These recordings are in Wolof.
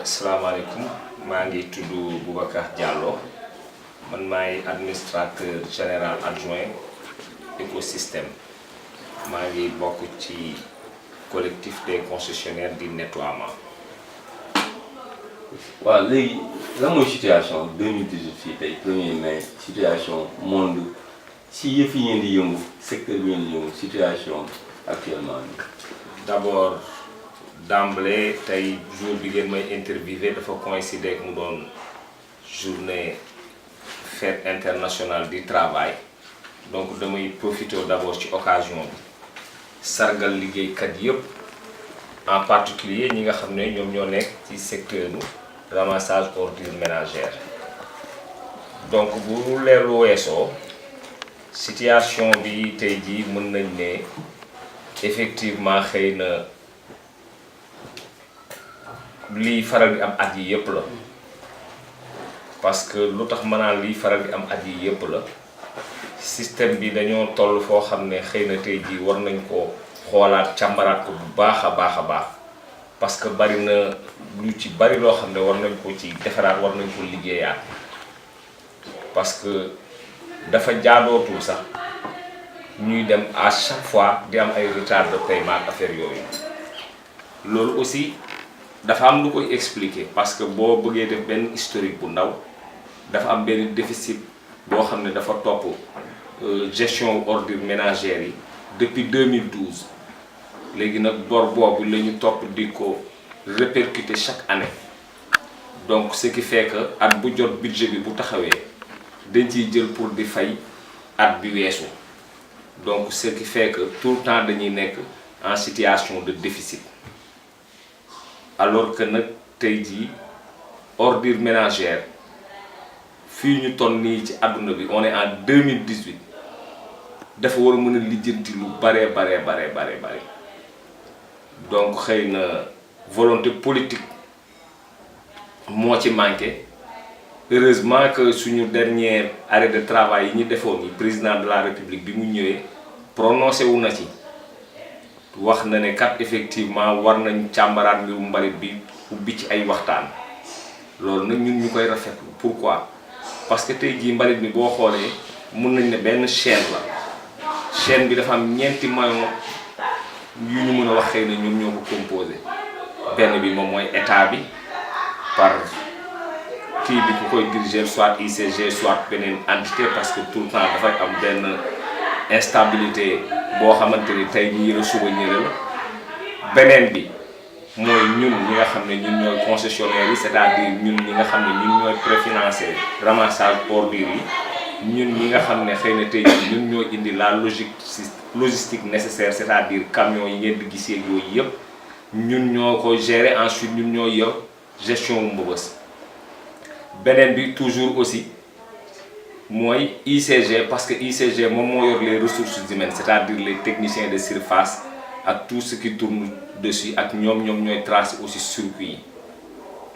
asalaamaaleykum maa ngi tudd Boubacar Diallo man maay administrateur général adjoint écosystème maa ngi bokk ci collectif des concessionnaires du nettoiement. waaw léegi lan mooy situation 2018 fii tey 1er mai situation monde si yëf yi ngeen di yëngu secteur bi ngeen di yëngu situation actuellement bi. D'abord d'emblée tey jour bi ngeen may interviewé dafa coïncider ak mu doon journée fête internationale du travail donc damay profiter d'abord ci occasion bi sargal liggéeykat yëpp en particulier ñi nga xam ne ñoom ñoo nekk ci secteur ramassage ordures ménagères. Donc bu leerlu weesoo situation bi tey jii mën nañ ne effectivement xëy na lii faral di am at yi yëpp la parce que lu tax ma naan lii faral di am at yi yëpp la système bi dañoo toll foo xam ne xëy na tey jii war nañ ko xoolaat càmbaraat ko bu baax a baax a baax parce que bari na lu ci bari loo xam ne war nañ ko ci defaraat war nañ ko liggéeyaat parce que dafa jaadootul sax ñuy dem à chaque fois di am ay retard de paiement affaire yooyu loolu aussi dafa am lu koy expliquer parce que boo bëggee def benn historique bu ndaw dafa am benn déficit boo xam ne dafa topp gestion ordures ménagères yi depuis 2012 léegi nag bor boobu la ñu topp di ko répercuter chaque année donc ce qui fait que at bu jot budget bi bu taxawee dañ ciy jël pour di fay at bi weesu donc ce qui fait que tout le temps dañuy nekk en situation de déficit alors que nag tey jii ordures ménagères fii ñu toll nii ci àdduna bi on est en 2018 dafa war a mën a lijjanti lu bare donc xëy na volonté politique moo ci manqué heureusement que suñu dernier arrêt de travail yi ñu defoon yi président de la république bi mu ñëwee prononcé wu na ci wax na ne kat effectivement war nañ càmbaraat mbirum mbalit bi ubbi ci ay waxtaan loolu nag ñun ñu koy rafetlu pourquoi parce que tey jii mbalit bi boo xoolee mun nañ ne benn chaîne la chaîne bi dafa am ñeenti maillon yu ñu mën a wax xëy na ñoom ñoo ko composé benn bi moom mooy état bi par kii bi ku koy diriger soit ICG soit beneen entité parce que tout le temps dafay am benn instabilité boo xamante ni tey ñii la suba ñëre la beneen bi mooy ñun ñi nga xam ne ñun ñooy concessionnaires yi c'est-à-dire ñun ñi nga xam ne ñun ñooy préfinancé ramassage ordures yi ñun ñi nga xam ne xëy na tey ñun ñoo indi la logistique nécessaire c'est-à-dire camions yi ngeen di gisee yooyu yëpp ñun ñoo ko gérer ensuite ñun ñoo yor gestion mbëbës beneen bi toujours aussi mooy ICG parce que ICG moom moo yor les ressources humaines c'est-à-dire les techniciens de surface ak tout ce qui tourne dessus ak ñoom ñooy tracer aussi circuit yi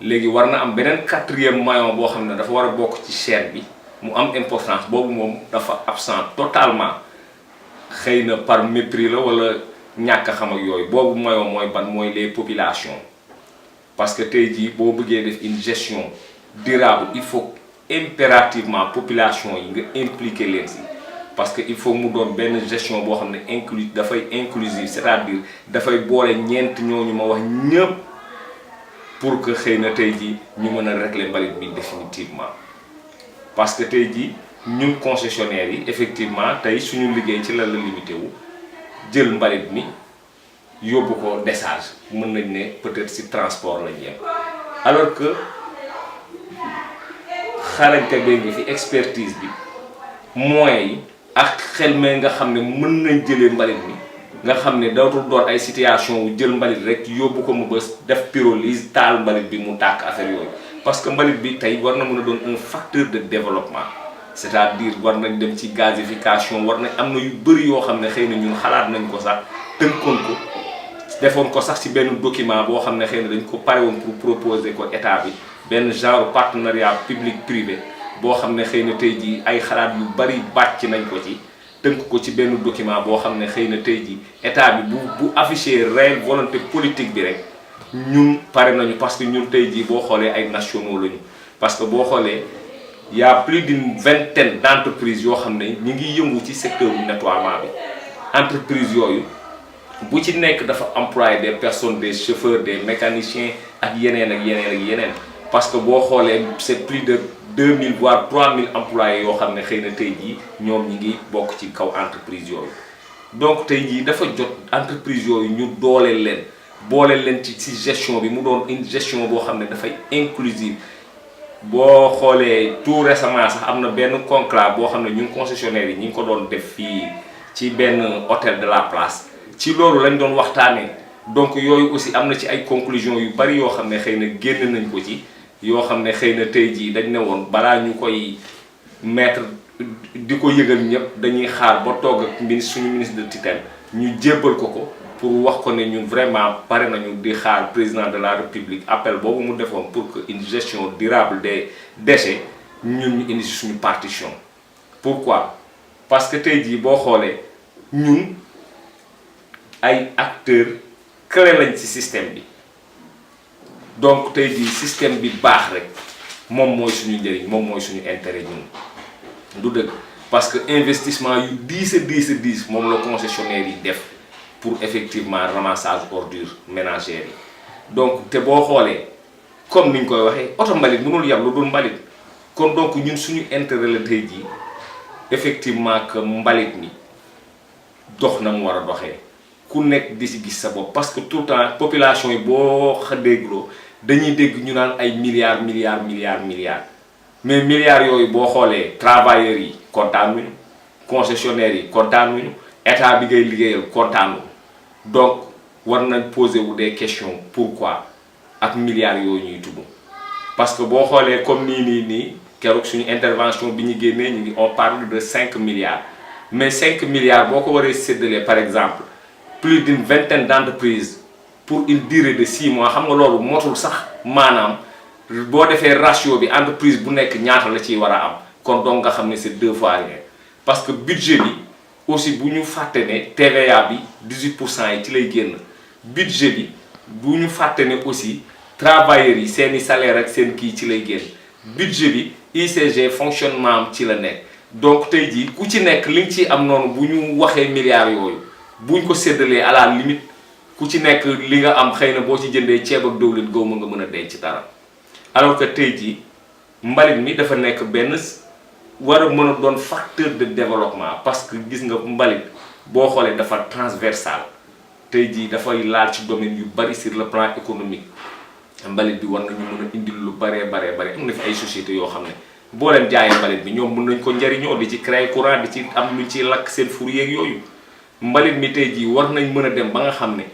léegi war na am beneen quatrième maillon boo xam ne dafa war a bokk ci chaîne bi mu am importance boobu moom dafa absent totalement xëy na par mépris la wala ñàkk a xam ak yooyu boobu maillon mooy ban mooy les populations parce que tey jii boo bëggee def une gestion durable il faut impérativement population yi nga impliquer leen si parce que il faut mu doon benn gestion boo xam ne dafay inclusive c'est-à-dire dafay boole ñeent ñooñu ma wax ñëpp pour que xëy na tey jii ñu mën a régler mbalit bi définitivement parce que tey jii ñun concessionnaires yi effectivement tey suñu liggéey ci la limité wu jël mbalit mi yóbbu ko décharge mën nañ ne peut-être ci transport lañ yem alors que xarañte bee ngi fi expertise bi moyens yi ak xel mee nga xam ne mën nañ jëlee mbalit mi nga xam ne dootul doon ay situation wu jël mbalit rek yóbbu ko mu bës def pyrolyse taal mbalit bi mu tàkk affaire yooyu parce que mbalit bi tey war na mën a doon un facteur de développement c'est-à-dire war nañ dem ci gazification war nañ am na yu bëri yoo xam ne xëy na ñun xalaat nañ ko sax tënkoon ko defoon ko sax ci benn document boo xam ne xëy na dañ ko pare woon pour proposer ko état bi benn genre partenariat public privé boo xam ne xëy na tey jii ay xalaat yu bari bàcc nañ ko ci tënk ko ci benn document boo xam ne xëy na tey jii état bi bu affiché réelle volonté politique bi rek ñun pare nañu parce que ñun tey jii boo xoolee ay nationaux lañu parce que boo xoolee y a plus d'une vingtaine d'entreprises yoo xam ne ñu ngi yëngu ci secteur du nettoiement bi entreprise yooyu bu ci nekk dafa employer des personnes des chauffeurs des mécaniciens ak yeneen ak yeneen ak yeneen parce que boo xoolee c'est plus de 2000 voire 3000 employés yoo xam ne xëy na tey jii ñoom ñi ngi bokk ci kaw entreprise yooyu donc tey jii dafa jot entreprise yooyu ñu dooleel leen booleel leen ci gestion bi mu doon une gestion boo xam ne dafay inclusive boo xoolee tout récemment sax am na benn conclave boo xam ne ñun concessionnaires yi ñi ngi ko doon def fii ci benn hôtel de la place ci loolu lañ doon waxtaanee donc yooyu aussi am na ci ay conclusions yu bari yoo xam ne xëy na génn nañ ko ci yoo xam ne xëy na tey jii dañ ne woon balaa ñu koy mettre di ko yëgal ñëpp dañuy xaar ba toog ak suñu ministre de tutelle ñu jébbal ko pour wax ko ne ñun vraiment pare nañu di xaar président de la république appel boobu mu defoon pour que une gestion durable des déchets ñun ñu indi suñu partition. Pourquoi? Parce que tey jii boo xoolee ñun ay acteurs clés lañ ci système bi donc tey jii système bi baax rek moom mooy suñu njëriñ moom mooy suñu intérêt ñun du dëgg parce que investissement yu 10 moom la concessionnaire yi def pour effectivement ramassage ordures ménagères yi donc te boo xoolee comme niñ koy waxee oto mbalit mënul yam lu dul mbalit kon donc ñun suñu intérêt la tey jii effectivement que mbalit mi dox na mu war a doxee ku nekk di ci gis sa bopp parce que tout le temps population yi boo dégloo dañuy dégg ñu naan ay milliards mais milliards yooyu boo xoolee travailleurs yi kontaanuñu concessionnaires yi kontaanuñu état bi ngay liggéeyal kontaanu donc war nañ poser wu des questions pourquoi ak milliards yooyu ñuy tudd parce que boo xoolee comme nii keroog suñu intervention bi ñu génnee ñu ngi on parle de 5 milliards mais 5 milliards boo ko waree séddalee par exemple plus d'une vingtaine d'entreprises pour une durée de 6 mois xam nga loolu motul sax maanaam boo defee ratio bi entreprise bu nekk ñaata la ciy war a am kon donc nga xam ne c'est 2 fois rien parce que budget bi aussi bu ñu fàtte ne TVA bi 18% yi ci lay génn budget bi bu ñu fàtte ne aussi travailleurs yi seeni salaire ak seen kii ci lay génn budget bi ICG fonctionnement am ci la nekk donc tey jii ku ci nekk li nga ciy am noonu bu ñu waxee milliards yooyu buñ ko séddalee à la limite ku ci nekk li nga am xëy na boo ci jëndee ceeb ak diwlin gaw ma nga mën a denc ci dara alors que tey jii mbalit mi dafa nekk benn war a mën a doon facteur de développement parce que gis nga mbalit boo xoolee dafa transversal tey jii dafay laal ci domaine yu bari sur le plan économique mbalit bi war nañu mën a indil lu baree am na fi ay sociétés yoo xam ne boo leen jaayee mbalit bi ñoom mën nañ ko njariñoo di ci créer courant di ci am luñ ciy lakk seen fourrière yooyu mbalit mi tey jii war nañ mën a dem ba nga xam ne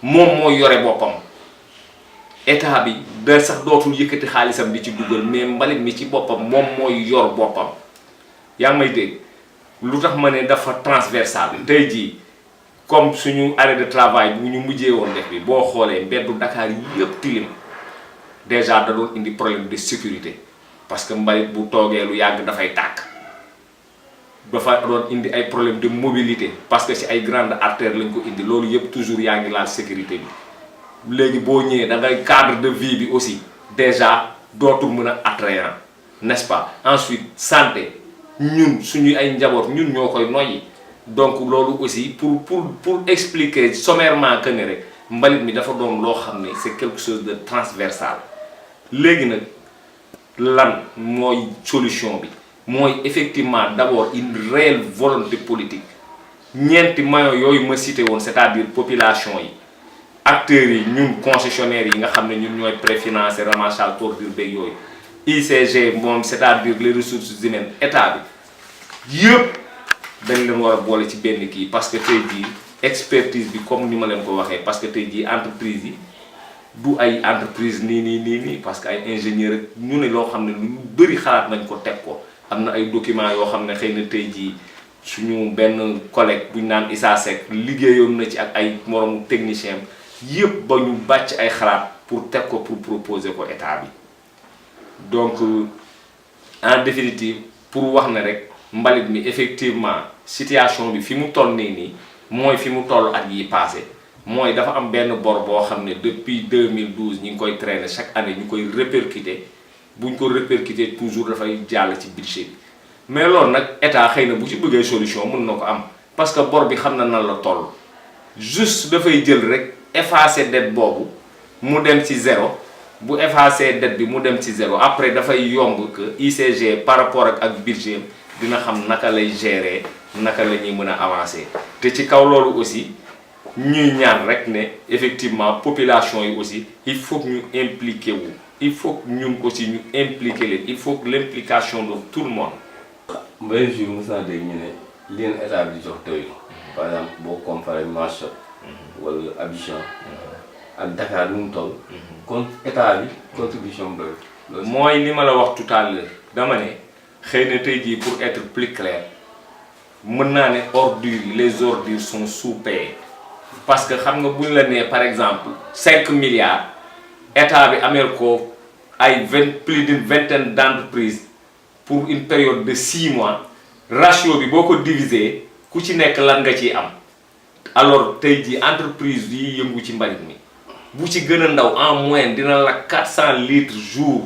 moom moo yore boppam état bi da sax dootul yëkkati xaalisam di ci dugal mais mbalit mi ci boppam moom mooy yor boppam yaa ngi may dégg lu tax ma ne dafa transversal tey jii comme suñu arrêt de travail bu ñu mujjee woon def bi boo xoolee mbeddu Dakar yëpp tilim déjà da doon indi problème de sécurité parce que mbalit bu toogee lu yàgg dafay tàkk dafa doon indi ay problème de mobilité parce que ci ay grandes artères lañ ko indi loolu yëpp toujours yaa ngi laal sécurité bi léegi boo ñëwee da ngay cadre de vie bi aussi déjà dootul mën a attrayant n'est-ce pas ensuite santé ñun suñuy ay njaboot ñun ñoo koy noyyi donc loolu aussi pour expliquer sommairement que ne rek mbalit mi dafa doon loo xam ne c'est quelque chose de transversal léegi nag lan mooy solution bi mooy effectivement d'abord une réelle volonté politique ñeenti maillons yooyu ma cité woon c'est-à-dire population yi acteurs yi ñun concessionnaires yi nga xam ne ñun ñooy préfinancer ramassage ordures beeg yooyu ICG moom c'est-à-dire les ressources humaines état bi yëpp dañ leen war a boole ci benn kii parce que tey jii expertise bi comme ni ma leen ko waxee parce que tey jii entreprise yi du ay entreprise nii parce que ay ingénieur rek ñu ne loo xam ne lu bëri xalaat nañ ko teg ko am na ay documents yoo xam ne xëy na tey jii suñu benn collègue bu ñu naan Issa Seck liggéeyoon na ci ak ay moromu technicien yëpp ba ñu bàcc ay xalaat pour teg ko pour proposer ko état bi donc en définitive pour wax ne rek mbalit mi effectivement situation bi fi mu toll nii mooy fi mu toll at yi passé mooy dafa am benn bor boo xam ne depuis 2012 ñi ngi koy traîner chaque année ñu koy répercuter buñ ko répercuter toujours dafay jàll ci budget bi mais loolu nag état xëy na bu ci bëggee solution mën na ko am parce que bor bi xam na nan la toll juste dafay jël rek effacer dette boobu mu dem ci zéro bu effacer dette bi mu dem ci zéro après dafay yomb que ICG par rapport ak budget dina xam naka lay gérer naka la ñuy mën a avancer te ci kaw loolu aussi ñuy ñaan rek ne effectivement population yi aussi il faut que ñu impliqué wu il faut que ñun aussi ñu impliqué leen il faut que l'implication de tout le monde. benn jour mos naa dégg ñu ne leen état bi di jox doyul par exemple boo comparé Nouakchott wala Abidjan ak Dakar lu mu toll. kon état bi contribution doyul. mooy li ma la wax tout à l'heure dama ne xëy na tey jii pour être plus clair mën naa ne les ordures sont sous-payées parce que xam nga buñ la nee par exemple 5 milliards état bi ameel ko ay plus d'une vingtaine d'entreprises pour une période de 6 mois ratio bi boo ko diviser ku ci nekk lan nga ciy am alors tey jii entreprise yi yëngu ci mbalit mi bu ci gën a ndaw en moyenne dina la 400 litres jour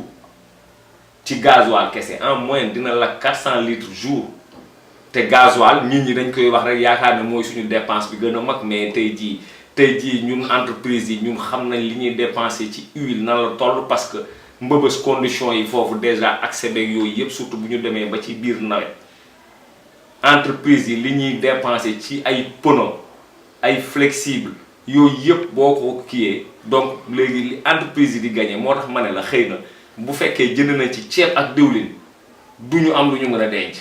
ci gasoil kese en moyenne dina la 400 litres jour te gasoil nit ñi dañ koy wax rek yaakaar ne mooy suñu dépense bi gën a mag mais tey jii ñun entreprise yi ñun xam nañ li ñuy dépenser ci huile nan la toll parce que mbëbës conditions yi foofu déjà accès beeg yooyu yëpp surtout bu ñu demee ba ci biir nawet entreprise yi li ñuy dépenser ci ay pneu ay flexible yooyu yëpp boo ko kiiyee donc léegi li entreprise yi di gagné moo tax ma ne la xëy na bu fekkee jënd na ci ceeb ak diwlin du ñu am lu ñu mën a denc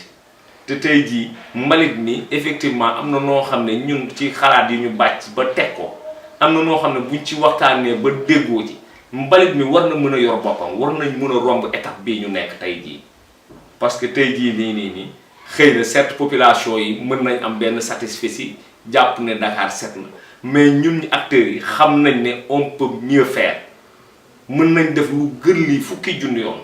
te tey jii mbalit mi effectivement am na noo xam ne ñun ci xalaat yi ñu bàcc ba teg ko am na noo xam ne buñ ci waxtaanee ba déggoo ci mbalit mi war na mën a yor boppam war nañ mën a romb étape bii ñu nekk tey jii parce que tey jii nii xëy na cette population yi mën nañ am benn satisfecit jàpp ne Dakar set na mais ñun acteurs yi xam nañ ne on peut mieux faire mën nañ def lu gën lii fukki junni yoon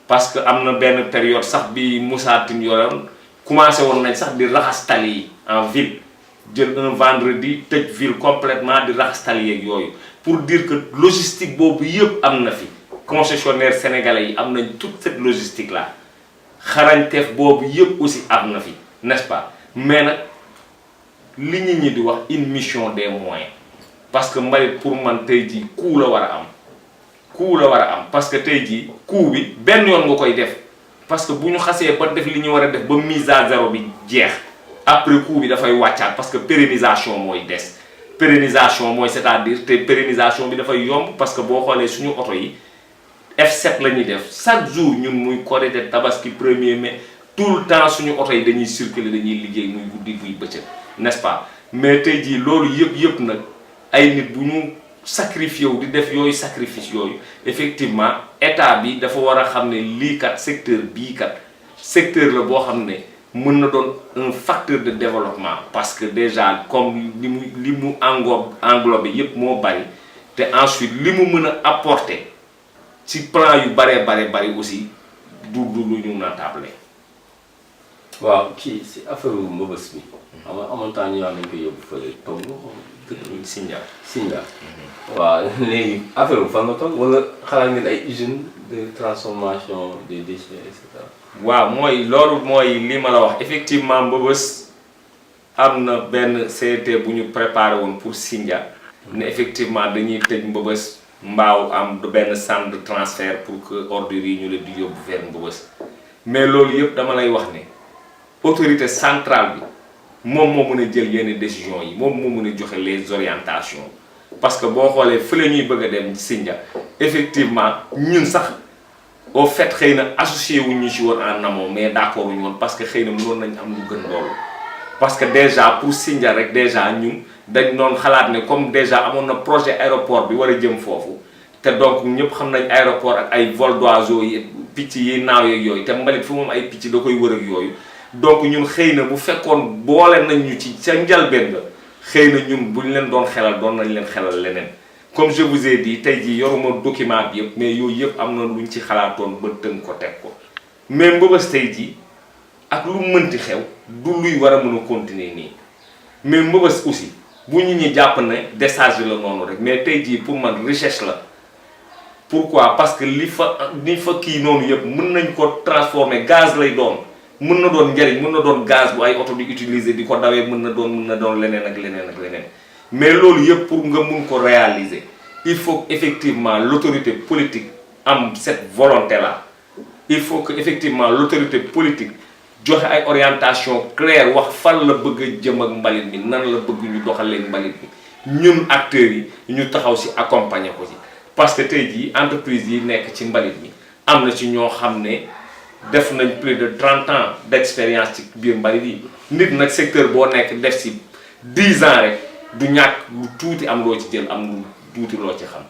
parce que am na benn période sax bi Moussa Tine yoroon commencé woon nañ sax di raxas tali yi en ville jël un vendredi tëj ville complètement di raxas tali yeeg yooyu pour dire que logistique boobu yëpp am na fi concessionnaire sénégalais yi am nañ toute cette logistique là xarañteef boobu yëpp aussi am na fi n'est-ce pas mais nag li nit ñi di wax une mission des moyens parce que mbalit pour man tey jii coût la war a am coût la war a am parce que tey jii coût bi benn yoon nga koy def parce que bu ñu xasee ba def li ñu war a def ba mise à zéro bi jeex après coût bi dafay wàccaat parce que pérennisation mooy des pérennisation mooy c'est-à-dire te pérennisation bi dafay yomb parce que boo xoolee suñu oto yi F7 la ñuy def chaque jour ñun muy Korité Tabaski 1er mai tout le temps suñu oto yi dañuy circuler dañuy liggéey muy guddi muy bëccëg n'est-ce pas mais tey jii loolu yëpp nag ay nit bu ñu sacrifié wu di def yooyu sacrifice yooyu effectivement état bi dafa war a xam ne lii kat secteur bii kat secteur la boo xam ne mën na doon un facteur de développement parce que déjà comme li mu englobé yëpp moo bari te ensuite li mu mën a apporter ci plan yu bari aussi du lu ñu natable. waaw kii si affaire mbëbës bi. xam nga amoon temps ñu dañ koy yóbbu fële toog Sindia. waaw léegi affaire bi fan nga toog wala xalaat ngeen ay usine de transformation des déchets et cetera. waaw mooy loolu mooy li ma la wax effectivement mbëbës am na benn CET bu ñu préparé woon pour Sindia. ne effectivement dañuy tëj mbëbës mbaaw am benn centre de transfert pour que ordures yi ñu leen di yóbbu vers mbëbës mais loolu yëpp dama lay wax ne autorité centrale bi moom moo mën a jël yenn décisions yi moom moo mën a joxe les orientations parce que boo xoolee fële ñuy bëgg a dem Sindia effectivement ñun sax au fait xëy na associé wu ñu ci woon en amont mais d'accord wuñu woon parce que xëy na mënoon nañ am lu gën loolu parce que déjà pour Sindia rek déjà ñun dañ doon xalaat ne comme déjà amoon na projet aéroport bi war a jëm foofu te donc ñëpp xam nañ aéroport ak ay vol d'oiseaux yi picc yi naaw yeeg yooyu te mbalit fu moom ay picc da koy wër ak yooyu donc ñun xëy na bu fekkoon boole nañ ñu ci sa njalbeen nga xëy na ñun buñ leen doon xelal doon nañ leen xelal leneen comme je vous ai dit tey jii yoruma document bi yëpp mais yooyu yëpp am na luñ ci xalaatoon ba tënk ko teg ko mais mbëbës tey jii ak lu mënti xew du luy war a mën a continuer nii mais mbëbës aussi bu ñu ñi jàpp ne décharge la noonu rek mais tey jii pour man recherche la. Pourquoi parce que li fa kii noonu yëpp mën nañ ko transformer gaz lay doon mën na doon njariñ mën na doon gaz bu ay oto di utiliser di ko dawee mën na doon leneen ak leneen ak leneen mais loolu yëpp pour nga mun ko réaliser il faut effectivement l'autorité politique am cette volonté là il faut que effectivement l'autorité politique joxe ay orientation claire wax fan la bëgg a jëm ak mbalit mi nan la bëgg ñu doxalee mbalit mi ñun acteurs yi ñu taxaw ci accompagner ko ci parce que tey jii entreprise yi nekk ci mbalit mi am na ci ñoo xam ne def nañ plus de 30 ans d'expérience ci biir mbalit yi nit nag secteur boo nekk def ci 10 ans rek du ñàkk lu tuuti am loo ci jël am lu tuuti loo ci xam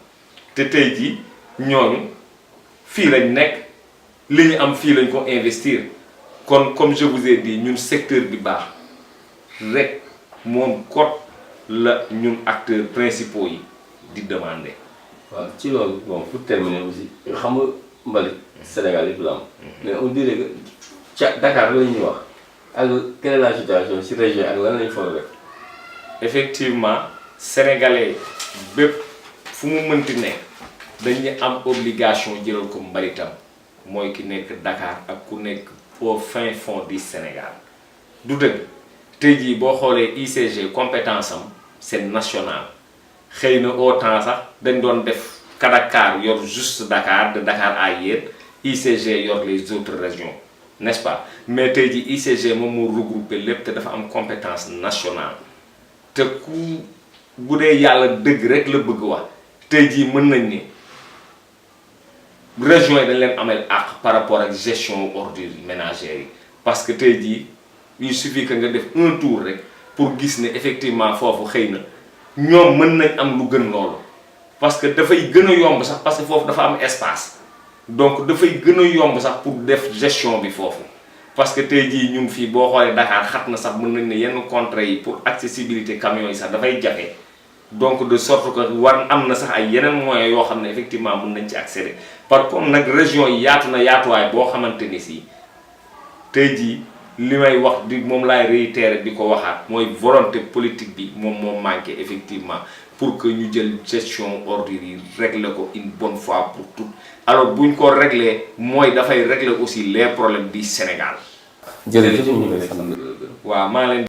te tey jii ñooñu fii lañ nekk li ñu am fii lañ ko investir kon comme je vous ai dit ñun secteur bi baax rek moom kot la ñun acteurs principaux yi di demander. waaw ci loolu bon pour terminer aussi xam nga mbalit Sénégal yëpp la am mais on dirait que ca Dakar la ñuy wax ak quelle est la situation ci région ak lan lañ fa def. effectivement sénégalais bépp fu mu mënti nekk dañuy am obligation jëlal ko mbalitam mooy ki nekk Dakar ak ku nekk au fin fond du Sénégal du dëgg tey jii boo xoolee ICG compétence am c'est national. xëy na au temps sax dañ doon def Kadakar yor juste Dakar de Dakar à Yène ICG yor les autres régions n'est-ce pas mais tey jii ICG moom moo regroupé lépp te dafa am compétence nationale te ku bu dee yàlla dëgg rek la bëgg wax tey jii mën nañ ni régions yi dañ leen amel àq par rapport ak gestion ordures ménagères yi parce que tey jii il suffit que nga def un tour rek pour gis ne effectivement foofu xëy na ñoom mën nañ am lu gën loolu parce que dafay gën a yomb sax parce que foofu dafa am espace donc dafay gën a yomb sax pour def gestion bi foofu parce que tey jii ñun fii boo xoolee Dakar xat na sax mën nañ ne yenn contrées yi pour accessibilité camions yi sax dafay jafe donc de sorte que war am na sax ay yeneen moyens yoo xam ne effectivement mën nañ ci accéder par contre nag région yi yaatu na yaatuwaay boo xamante ni si tey jii li may wax di moom laay réitérer di ko waxaat mooy volonté politique bi moom moo manqué effectivement pour que ñu jël gestion ordures yi régler ko une bonne fois pour toutes alors buñ ko régler mooy dafay régler aussi les problèmes du Sénégal. jërëjëf waaw maa leen